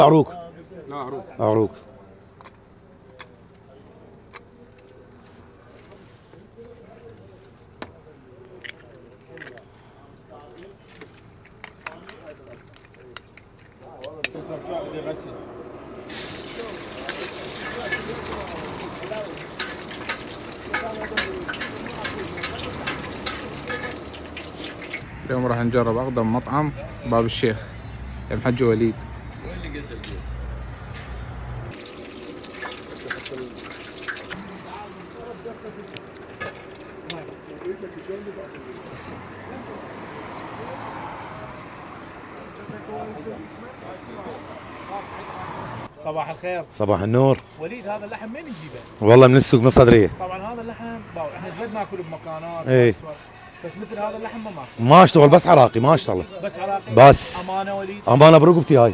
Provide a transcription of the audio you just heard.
عروق. لا عروق. عروق. اليوم راح نجرب أقدم مطعم باب الشيخ الحج وليد. صباح الخير. صباح النور. وليد هذا اللحم منين نجيبه؟ والله من السوق من الصدريه. طبعا هذا اللحم احنا جد ناكل بمكانات ايه بس مثل هذا اللحم ما ماكل. ما اشتغل، بس عراقي ما اشتغل. بس عراقي. بس امانه وليد. امانه برقبتي هاي.